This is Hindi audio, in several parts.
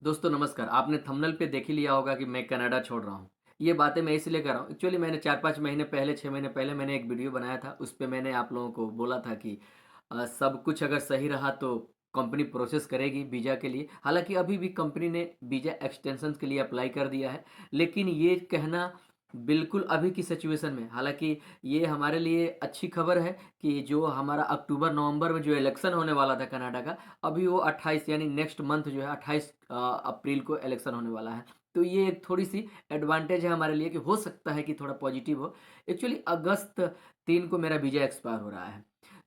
दोस्तों नमस्कार। आपने थंबनेल पे देख ही लिया होगा कि मैं कनाडा छोड़ रहा हूँ। ये बातें मैं इसलिए कर रहा हूँ, एक्चुअली मैंने 4-5 महीने पहले 6 महीने पहले मैंने एक वीडियो बनाया था। उस पे मैंने आप लोगों को बोला था कि सब कुछ अगर सही रहा तो कंपनी प्रोसेस करेगी वीज़ा के लिए। हालाँकि अभी भी कंपनी ने वीज़ा एक्सटेंशन के लिए अप्लाई कर दिया है। लेकिन ये कहना बिल्कुल अभी की सिचुएशन में, हालाँकि ये हमारे लिए अच्छी खबर है कि जो हमारा अक्टूबर-नवंबर में जो इलेक्शन होने वाला था कनाडा का, अभी वो 28 यानी नेक्स्ट मंथ जो है 28 अप्रैल को इलेक्शन होने वाला है। तो ये एक थोड़ी-सी एडवांटेज है हमारे लिए कि हो सकता है कि थोड़ा पॉजिटिव हो। एक्चुअली अगस्त 3 को मेरा वीज़ा एक्सपायर हो रहा है।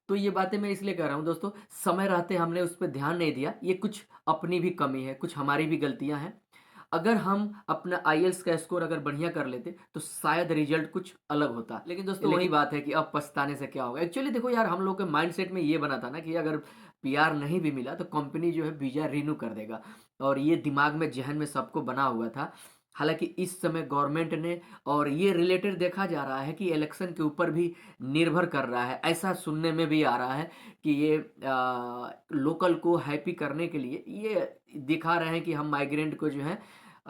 तो ये बातें मैं इसलिए कह रहा हूँ दोस्तों, समय रहते हमने उस पे ध्यान नहीं दिया। ये कुछ अपनी भी कमी है, कुछ हमारी भी गलतियाँ हैं। अगर हम अपना आईएलटीएस का स्कोर अगर बढ़िया कर लेते तो शायद रिजल्ट कुछ अलग होता। लेकिन दोस्तों वही बात है कि अब पछताने से क्या होगा। एक्चुअली देखो यार, हम लोग के माइंडसेट में ये बना था ना कि अगर पीआर नहीं भी मिला तो कंपनी जो है वीजा रिन्यू कर देगा, और ये दिमाग में जहन में सबको बना हुआ था। हालांकि इस समय गवर्नमेंट ने, और ये रिलेटेड देखा जा रहा है कि इलेक्शन के ऊपर भी निर्भर कर रहा है, ऐसा सुनने में भी आ रहा है कि ये लोकल को हैप्पी करने के लिए ये दिखा रहे हैं कि हम माइग्रेंट को जो है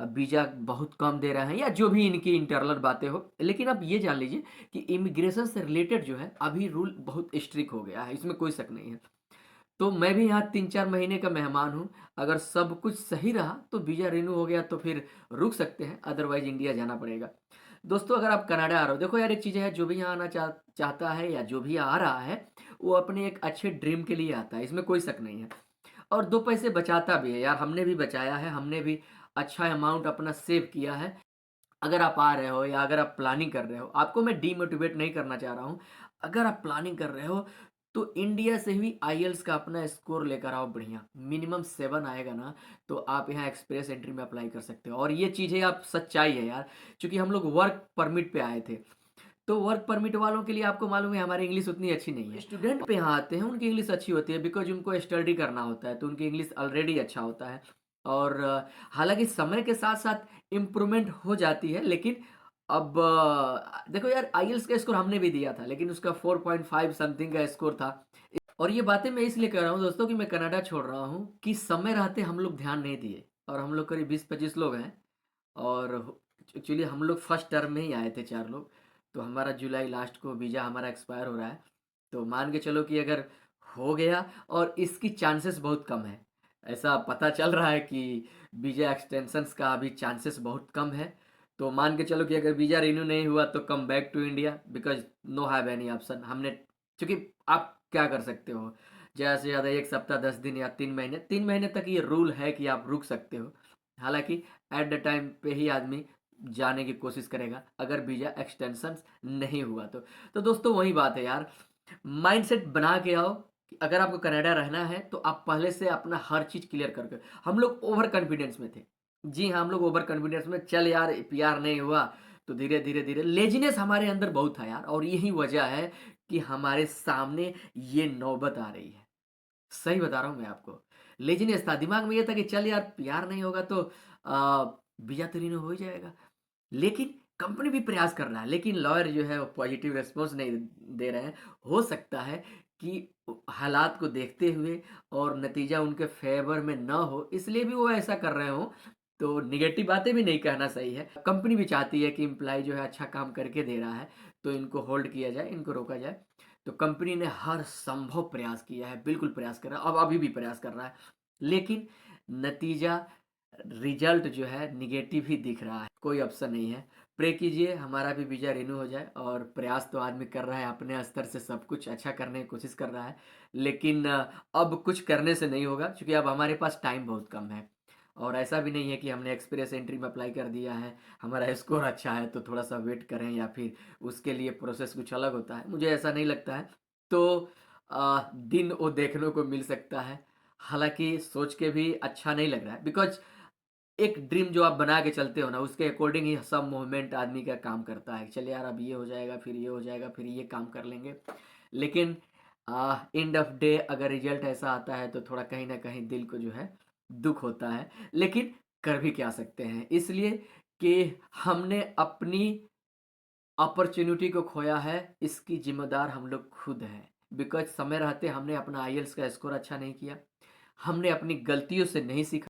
वीज़ा बहुत कम दे रहे हैं, या जो भी इनकी इंटरनल बातें हो। लेकिन आप ये जान लीजिए कि इमिग्रेशन से रिलेटेड जो है अभी रूल बहुत स्ट्रिक्ट हो गया है, इसमें कोई शक नहीं है। तो मैं भी यहाँ 3-4 महीने का मेहमान हूँ। अगर सब कुछ सही रहा तो वीज़ा रिन्यू हो गया तो फिर रुक सकते हैं, अदरवाइज़ इंडिया जाना पड़ेगा। दोस्तों अगर आप कनाडा आ रहे हो, देखो यार एक चीज़ है, जो भी यहाँ आना चाहता है या जो भी आ रहा है, वो अपने एक अच्छे ड्रीम के लिए आता है, इसमें कोई शक नहीं है। और 2 पैसे बचाता भी है यार, हमने भी बचाया है, हमने भी अच्छा अमाउंट अपना सेव किया है। अगर आप आ रहे हो या अगर आप प्लानिंग कर रहे हो, आपको मैं डीमोटिवेट नहीं करना चाह रहा हूँ। अगर आप प्लानिंग कर रहे हो तो इंडिया से भी आईएलटीएस का अपना स्कोर लेकर आओ बढ़िया। मिनिमम 7 आएगा ना, तो आप यहाँ एक्सप्रेस एंट्री में अप्लाई कर सकते हो। और ये चीज़ें आप सच्चाई है यार, क्योंकि हम लोग वर्क परमिट पे आए थे। तो वर्क परमिट वालों के लिए आपको मालूम है हमारी इंग्लिश उतनी अच्छी नहीं है। स्टूडेंट पे यहाँ आते हैं उनकी इंग्लिश अच्छी होती है, बिकॉज़ उनको स्टडी करना होता है, तो उनकी इंग्लिश ऑलरेडी अच्छा होता है। और हालाँकि समय के साथ-साथ इम्प्रूवमेंट हो जाती है, लेकिन अब देखो यार, आईएलटीएस का स्कोर हमने भी दिया था, लेकिन उसका 4.5 समथिंग का स्कोर था। और ये बातें मैं इसलिए कह रहा हूँ दोस्तों कि मैं कनाडा छोड़ रहा हूँ कि समय रहते हम लोग ध्यान नहीं दिए, और हम लोग करीब 20-25 लोग हैं। और एक्चुअली हम लोग फर्स्ट टर्म में ही आए थे 4 लोग। तो हमारा जुलाई लास्ट को वीज़ा हमारा एक्सपायर हो रहा है। तो मान के चलो कि अगर हो गया, और इसकी चांसेस बहुत कम है। ऐसा पता चल रहा है कि वीज़ा एक्सटेंशंस का अभी चांसेस बहुत कम है। तो मान के चलो कि अगर वीज़ा रिन्यू नहीं हुआ तो come back to India, because no have any option. हमने, क्योंकि आप क्या कर सकते हो? ज़्यादा से ज़्यादा 1 सप्ताह 10 दिन या 3 महीने, 3 महीने तक ये रूल है कि आप रुक सकते हो। हालाँकि एट द टाइम पे ही आदमी जाने की कोशिश करेगा, अगर वीज़ा एक्सटेंशन नहीं हुआ तो। तो दोस्तों वही बात है यार, माइंडसेट बना के आओ कि अगर आपको कनाडा रहना है तो आप पहले से अपना हर चीज़ क्लियर करके। हम लोग ओवर कॉन्फिडेंस में थे। जी हाँ, हम लोग ओवर कॉन्फिडेंस में, चल यार पीआर नहीं हुआ तो धीरे-धीरे लेज़ीनेस हमारे अंदर बहुत था यार, और यही वजह है कि हमारे सामने ये नौबत आ रही है। सही बता रहा हूँ मैं आपको। लेज़ीनेस था, दिमाग में ये था कि चल यार पीआर नहीं होगा तो वीज़ा तो रिन्यू हो ही जाएगा। लेकिन कंपनी भी प्रयास कर रहा है, लेकिन लॉयर जो है वो पॉजिटिव रिस्पॉन्स नहीं दे रहे हैं। हो सकता है कि हालात को देखते हुए और नतीजा उनके फ़ेवर में ना हो, इसलिए भी वो ऐसा कर रहे हों। तो नेगेटिव बातें भी नहीं कहना सही है। कंपनी भी चाहती है कि एम्प्लॉयी जो है अच्छा काम करके दे रहा है, तो इनको होल्ड किया जाए, इनको रोका जाए। तो कंपनी ने हर संभव प्रयास किया है, बिल्कुल प्रयास कर रहा है, अब अभी भी प्रयास कर रहा है। लेकिन नतीजा, रिजल्ट जो है नेगेटिव ही दिख रहा है, कोई ऑप्शन नहीं है। प्रे कीजिए हमारा भी वीज़ा रिन्यू हो जाए, और प्रयास तो आदमी कर रहा है, अपने स्तर से सब कुछ अच्छा करने की कोशिश कर रहा है। लेकिन अब कुछ करने से नहीं होगा, क्योंकि अब हमारे पास टाइम बहुत कम है। और ऐसा भी नहीं है कि हमने एक्सप्रेस एंट्री में अप्लाई कर दिया है, हमारा स्कोर अच्छा है तो थोड़ा-सा वेट करें, या फिर उसके लिए प्रोसेस कुछ अलग होता है, मुझे ऐसा नहीं लगता है। तो दिन वो देखने को मिल सकता है। हालाँकि सोच के भी अच्छा नहीं लग रहा है, बिकॉज़ एक ड्रीम जो आप बना के चलते हो ना, उसके अकॉर्डिंग ही सब मूवमेंट आदमी का काम करता है। चल यार अब ये हो जाएगा, फिर ये हो जाएगा, फिर ये काम कर लेंगे। लेकिन एंड ऑफ डे अगर रिजल्ट ऐसा आता है तो थोड़ा कहीं न कहीं दिल को जो है दुःख होता है। लेकिन कर भी क्या सकते हैं? इसलिए कि हमने अपनी अपॉर्च्युनिटी को खोया है, इसकी ज़िम्मेदार हम लोग खुद हैं। बिकॉज़ समय रहते हमने अपना आईएलटीएस का स्कोर अच्छा नहीं किया। हमने अपनी गलतियों से नहीं सीखा।